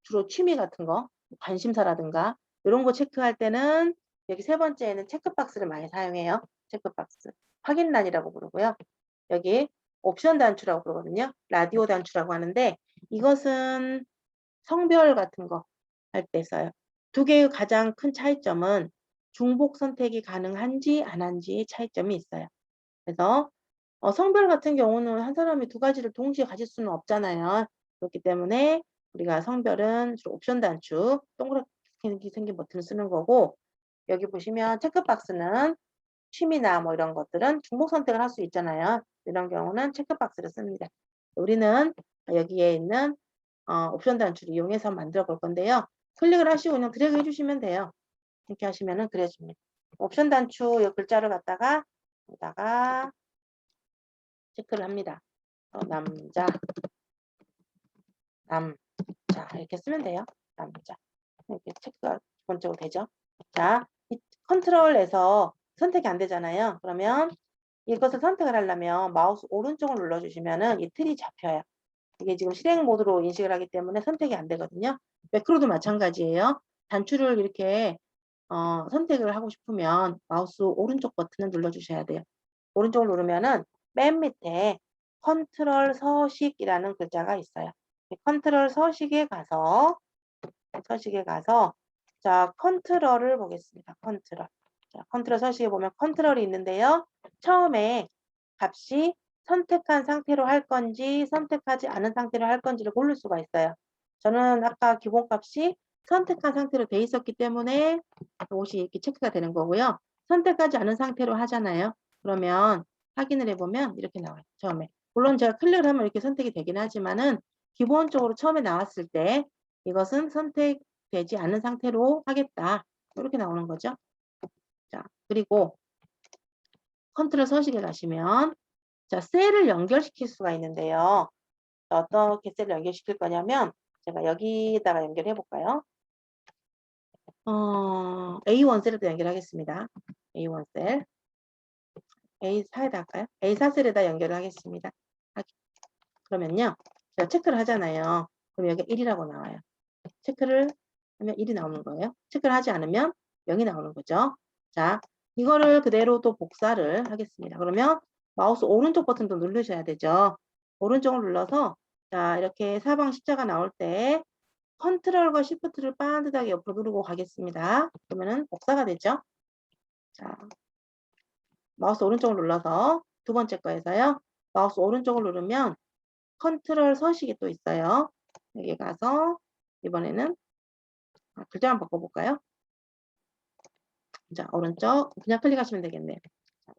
주로 취미 같은 거, 관심사라든가 이런 거 체크할 때는 여기 세 번째에는 체크박스를 많이 사용해요. 체크박스. 확인란이라고 부르고요. 여기 옵션 단추라고 부르거든요. 라디오 단추라고 하는데 이것은 성별 같은 거 할 때 써요. 두 개의 가장 큰 차이점은 중복 선택이 가능한지 안 한지의 차이점이 있어요. 그래서 성별 같은 경우는 한 사람이 두 가지를 동시에 가질 수는 없잖아요. 그렇기 때문에 우리가 성별은 주로 옵션 단추 동그랗게 생긴 버튼을 쓰는 거고 여기 보시면 체크박스는 취미나 뭐 이런 것들은 중복 선택을 할 수 있잖아요. 이런 경우는 체크박스를 씁니다. 우리는 여기에 있는 옵션 단추를 이용해서 만들어 볼 건데요. 클릭을 하시고 그냥 드래그 해주시면 돼요. 이렇게 하시면은 그려집니다. 옵션 단추 이 글자를 갖다가 여기다가 체크를 합니다. 남자 이렇게 쓰면 돼요. 남자 이렇게 체크가 기본적으로 되죠. 자, 이 컨트롤에서 선택이 안 되잖아요. 그러면 이것을 선택을 하려면 마우스 오른쪽을 눌러주시면은 이 틀이 잡혀요. 이게 지금 실행 모드로 인식을 하기 때문에 선택이 안 되거든요. 매크로도 마찬가지예요. 단추를 이렇게 선택을 하고 싶으면 마우스 오른쪽 버튼을 눌러주셔야 돼요. 오른쪽을 누르면은 맨 밑에 컨트롤 서식이라는 글자가 있어요. 컨트롤 서식에 가서 자, 컨트롤을 보겠습니다. 컨트롤. 자, 컨트롤 서식에 보면 컨트롤이 있는데요. 처음에 값이 선택한 상태로 할 건지 선택하지 않은 상태로 할 건지를 고를 수가 있어요. 저는 아까 기본값이 선택한 상태로 돼 있었기 때문에 이것이 이렇게 체크가 되는 거고요. 선택하지 않은 상태로 하잖아요. 그러면 확인을 해보면 이렇게 나와요. 처음에. 물론 제가 클릭을 하면 이렇게 선택이 되긴 하지만은 기본적으로 처음에 나왔을 때 이것은 선택되지 않은 상태로 하겠다. 이렇게 나오는 거죠. 자, 그리고 컨트롤 서식에 가시면 자, 셀을 연결시킬 수가 있는데요. 어떻게 셀을 연결시킬 거냐면 제가 여기다가 연결해 볼까요? A1 셀에다 연결하겠습니다. A1 셀. A4에다 할까요? A4 셀에다 연결을 하겠습니다. 그러면요. 제가 체크를 하잖아요. 그럼 여기 1이라고 나와요. 체크를 하면 1이 나오는 거예요. 체크를 하지 않으면 0이 나오는 거죠. 자, 이거를 그대로 또 복사를 하겠습니다. 그러면 마우스 오른쪽 버튼도 누르셔야 되죠. 오른쪽을 눌러서 자, 이렇게 사방 십자가 나올 때 컨트롤과 시프트를 반듯하게 옆으로 누르고 가겠습니다. 그러면은 복사가 되죠. 자, 마우스 오른쪽을 눌러서 두 번째 거에서요. 마우스 오른쪽을 누르면 컨트롤 서식이 또 있어요. 여기 가서 이번에는 글자 한번 바꿔볼까요? 자, 오른쪽 그냥 클릭하시면 되겠네요.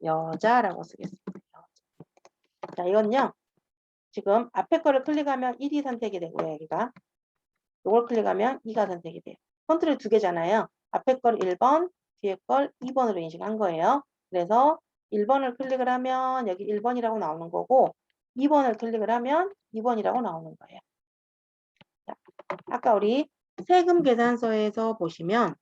여자라고 쓰겠습니다. 자, 이건요. 지금 앞에 거를 클릭하면 1이 선택이 되고요. 여기가. 이걸 클릭하면 2가 선택이 돼요. 컨트롤 두 개잖아요. 앞에 걸 1번, 뒤에 걸 2번으로 인식한 거예요. 그래서 1번을 클릭을 하면 여기 1번이라고 나오는 거고 2번을 클릭을 하면 2번이라고 나오는 거예요. 자, 아까 우리 세금 계산서에서 보시면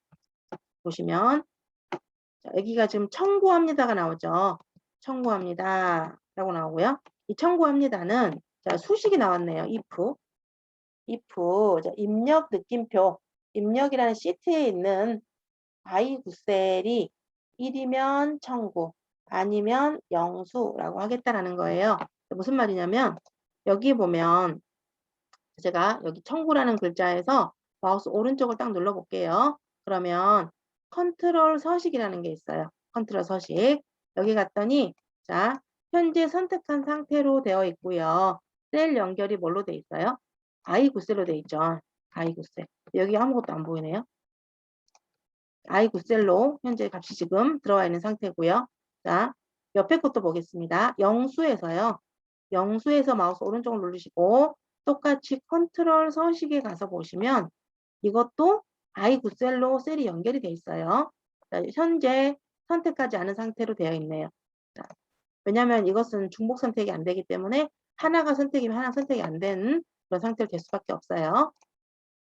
자, 여기가 지금 청구합니다가 나오죠. 청구합니다 라고 나오고요. 이 청구합니다는 자, 수식이 나왔네요. if 자, 입력 느낌표 입력이라는 시트에 있는 I9셀이 1이면 청구 아니면 영수라고 하겠다라는 거예요. 무슨 말이냐면 여기 보면 제가 여기 청구라는 글자에서 마우스 오른쪽을 딱 눌러 볼게요. 그러면 컨트롤 서식이라는 게 있어요. 컨트롤 서식. 여기 갔더니 자, 현재 선택한 상태로 되어 있고요. 셀 연결이 뭘로 돼 있어요? I9셀로 돼 있죠. I9셀. 여기 아무것도 안 보이네요. I9셀로 현재 값이 지금 들어와 있는 상태고요. 자, 옆에 것도 보겠습니다. 영수에서요. 영수에서 마우스 오른쪽을 누르시고 똑같이 컨트롤 서식에 가서 보시면 이것도 I9셀로 셀이 연결이 돼 있어요. 자, 현재 선택하지 않은 상태로 되어 있네요. 자, 왜냐하면 이것은 중복 선택이 안 되기 때문에 하나가 선택이면 하나 선택이 안 되는 그런 상태로 될 수밖에 없어요.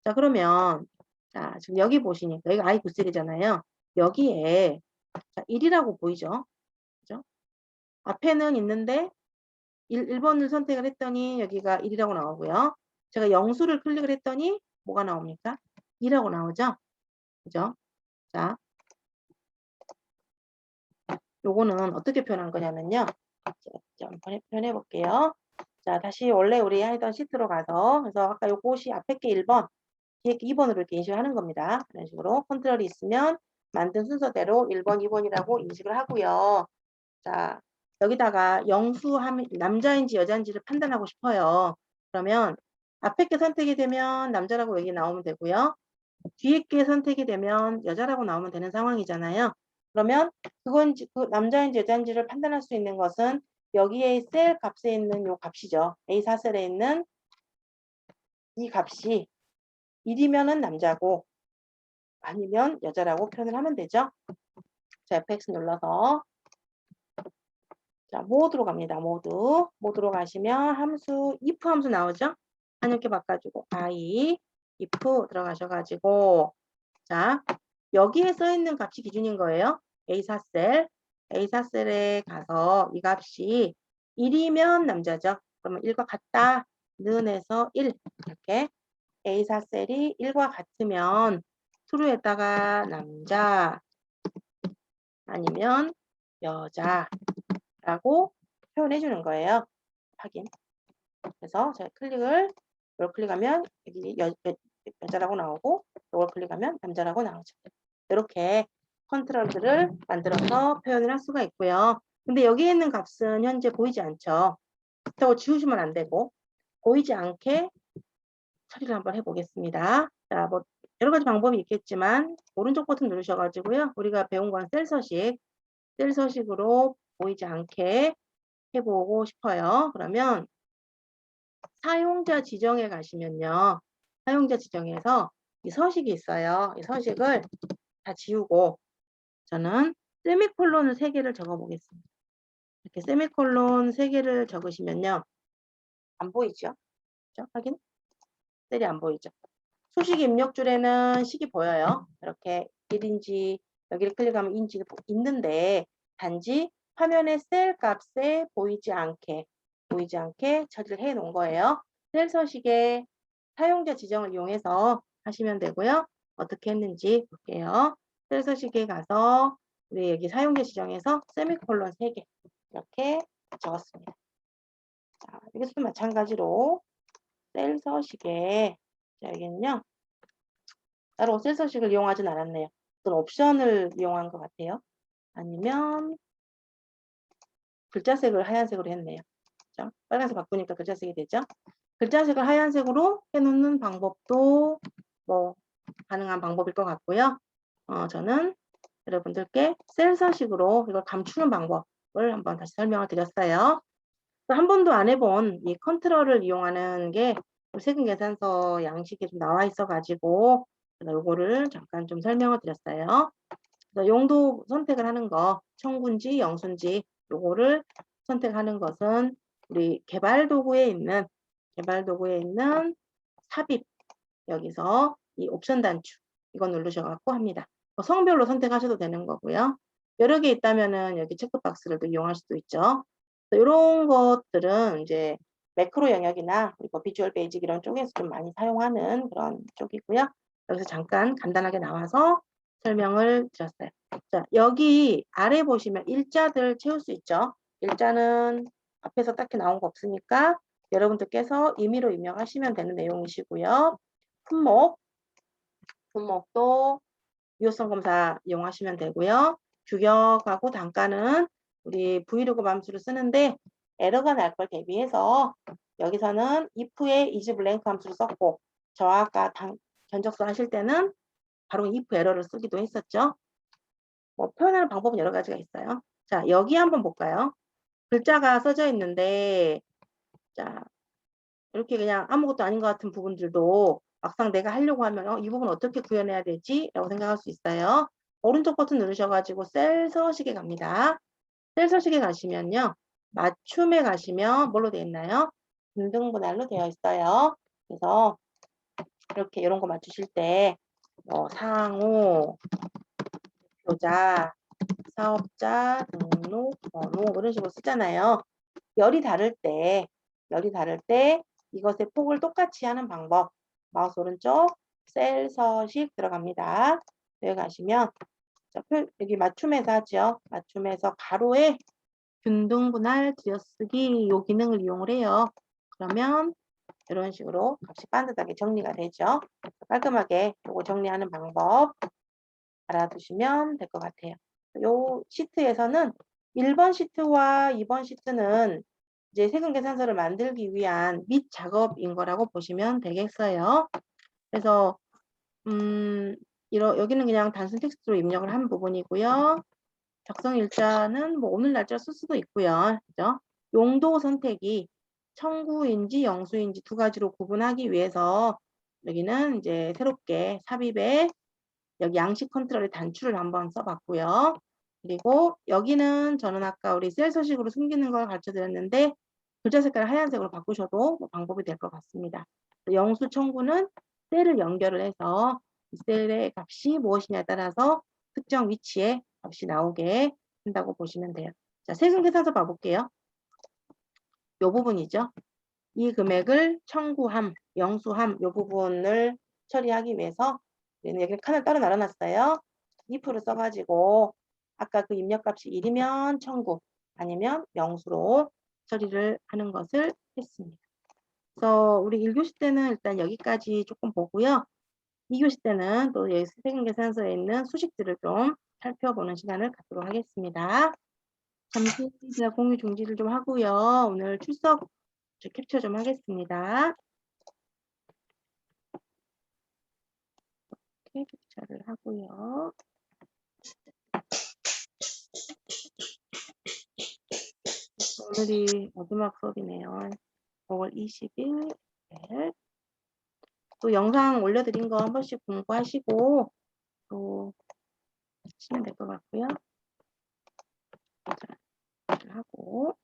자, 그러면 자, 지금 여기 보시니까 여기 I9셀이잖아요. 여기에 자, 1이라고 보이죠? 그죠? 앞에는 있는데 1번을 선택을 했더니 여기가 1이라고 나오고요. 제가 영수를 클릭을 했더니 뭐가 나옵니까? 2라고 나오죠? 그죠? 자, 요거는 어떻게 표현한 거냐면요. 좀 표현해 볼게요. 자, 다시 원래 우리 하던 시트로 가서 그래서 아까 요것이 앞에 게 1번, 뒤에 게 2번으로 이렇게 인식을 하는 겁니다. 이런 식으로 컨트롤이 있으면 만든 순서대로 1번, 2번이라고 인식을 하고요. 자, 여기다가 영수하면 남자인지 여자인지를 판단하고 싶어요. 그러면 앞에 게 선택이 되면 남자라고 여기 나오면 되고요. 뒤에 게 선택이 되면 여자라고 나오면 되는 상황이잖아요. 그러면 그건지 그 남자인지 여자인지를 판단할 수 있는 것은 여기에 셀 값에 있는 요 값이죠. A4 셀에 있는 이 값이 1이면은 남자고 아니면 여자라고 표현을 하면 되죠. 자, FX 눌러서 자, 모드로 갑니다. 모드로 가시면 함수 if 함수 나오죠? 한이렇게 바꿔주고 I if 들어가셔가지고 자, 여기에 써 있는 값이 기준인 거예요. A4셀 A4 셀에 가서 이 값이 1이면 남자죠. 그러면 1과 같다. 는에서 1 이렇게 A4 셀이 1과 같으면 true에다가 남자 아니면 여자라고 표현해 주는 거예요. 확인. 그래서 제가 클릭을 이걸 클릭하면 여기 여자라고 나오고 이걸 클릭하면 남자라고 나오죠. 이렇게 컨트롤들을 만들어서 표현을 할 수가 있고요. 근데 여기에 있는 값은 현재 보이지 않죠. 그렇다고 지우시면 안 되고 보이지 않게 처리를 한번 해보겠습니다. 자, 뭐 여러 가지 방법이 있겠지만 오른쪽 버튼 누르셔가지고요. 우리가 배운 건 셀 서식으로 보이지 않게 해보고 싶어요. 그러면 사용자 지정에 가시면요. 사용자 지정에서 이 서식이 있어요. 이 서식을 다 지우고 저는 세미콜론을 3개를 적어 보겠습니다. 이렇게 세미콜론 3개를 적으시면요. 안 보이죠? 그렇죠? 확인? 셀이 안 보이죠? 수식 입력줄에는 식이 보여요. 이렇게 1인지 여기를 클릭하면 인지도 있는데 단지 화면의 셀 값에 보이지 않게 처리를 해 놓은 거예요. 셀 서식의 사용자 지정을 이용해서 하시면 되고요. 어떻게 했는지 볼게요. 셀 서식에 가서 우리 여기 사용자 지정에서 세미콜론 3개 이렇게 적었습니다. 자, 여기서도 마찬가지로 셀 서식에 자, 여기는요. 따로 셀 서식을 이용하진 않았네요. 어떤 옵션을 이용한 것 같아요. 아니면 글자색을 하얀색으로 했네요. 그렇죠? 빨간색 바꾸니까 글자색이 되죠. 글자색을 하얀색으로 해놓는 방법도 뭐 가능한 방법일 것 같고요. 저는 여러분들께 셀 서식으로 이걸 감추는 방법을 한번 다시 설명을 드렸어요. 한 번도 안 해본 이 컨트롤을 이용하는 게 세금 계산서 양식에 좀 나와 있어가지고 요거를 잠깐 좀 설명을 드렸어요. 용도 선택을 하는 거, 청구인지 영수인지 요거를 선택하는 것은 우리 개발 도구에 있는 삽입 여기서 이 옵션 단추 이거 누르셔갖고 합니다. 성별로 선택하셔도 되는 거고요. 여러 개 있다면은 여기 체크박스를 또 이용할 수도 있죠. 이런 것들은 이제 매크로 영역이나 그리고 비주얼 베이직 이런 쪽에서 좀 많이 사용하는 그런 쪽이고요. 여기서 잠깐 간단하게 나와서 설명을 드렸어요. 자, 여기 아래 보시면 일자들 채울 수 있죠. 일자는 앞에서 딱히 나온 거 없으니까 여러분들께서 임의로 입력하시면 되는 내용이시고요. 품목도 유효성 검사 이용하시면 되고요. 규격하고 단가는 우리 브이로그 함수를 쓰는데 에러가 날 걸 대비해서 여기서는 if에 isBlank 함수를 썼고 저와 아까 견적서 하실 때는 바로 if 에러를 쓰기도 했었죠. 뭐 표현하는 방법은 여러 가지가 있어요. 자, 여기 한번 볼까요? 글자가 써져 있는데 자, 이렇게 그냥 아무것도 아닌 것 같은 부분들도 막상 내가 하려고 하면 이 부분 어떻게 구현해야 되지? 라고 생각할 수 있어요. 오른쪽 버튼 누르셔가지고 셀 서식에 갑니다. 셀 서식에 가시면요. 맞춤에 가시면 뭘로 되어 있나요? 분등분할로 되어 있어요. 그래서 이렇게 이런 거 맞추실 때 상호, 대표자, 사업자, 등록, 번호 이런 식으로 쓰잖아요. 열이 다를 때 이것의 폭을 똑같이 하는 방법. 마우스 오른쪽 셀 서식 들어갑니다. 여기 가시면 여기 맞춤에서 하죠. 맞춤에서 가로에 균등분할 들여쓰기 이 기능을 이용을 해요. 그러면 이런 식으로 값이 반듯하게 정리가 되죠. 깔끔하게 이거 정리하는 방법 알아두시면 될 것 같아요. 요 시트에서는 1번 시트와 2번 시트는 이제 세금 계산서를 만들기 위한 밑 작업인 거라고 보시면 되겠어요. 그래서 여기는 그냥 단순 텍스트로 입력을 한 부분이고요. 작성 일자는 뭐 오늘 날짜 쓸 수도 있고요. 그죠? 용도 선택이 청구인지 영수인지 두 가지로 구분하기 위해서 여기는 이제 새롭게 삽입에 여기 양식 컨트롤의 단추를 한번 써봤고요. 그리고 여기는 저는 아까 우리 셀 서식으로 숨기는 걸 가르쳐 드렸는데 글자 색깔을 하얀색으로 바꾸셔도 뭐 방법이 될 것 같습니다. 영수 청구는 셀을 연결을 해서 이 셀의 값이 무엇이냐에 따라서 특정 위치에 값이 나오게 한다고 보시면 돼요. 자, 세금 계산서 봐볼게요. 요 부분이죠. 이 금액을 청구함, 영수함 요 부분을 처리하기 위해서 우리는 여기 칸을 따로 나눠놨어요. if를 써가지고 아까 그 입력값이 1이면 청구 아니면 명수로 처리를 하는 것을 했습니다. 그래서 우리 1교시 때는 일단 여기까지 조금 보고요. 2교시 때는 또 세금 계산서에 있는 수식들을 좀 살펴보는 시간을 갖도록 하겠습니다. 잠시 제가 공유 중지를 좀 하고요. 오늘 출석 캡처 좀 하겠습니다. 이렇게 캡처를 하고요. 오늘이 마지막 수업이네요. 5월 20일. 네. 또 영상 올려드린 거 한 번씩 공부하시고 또 하시면 될 것 같고요. 자, 하고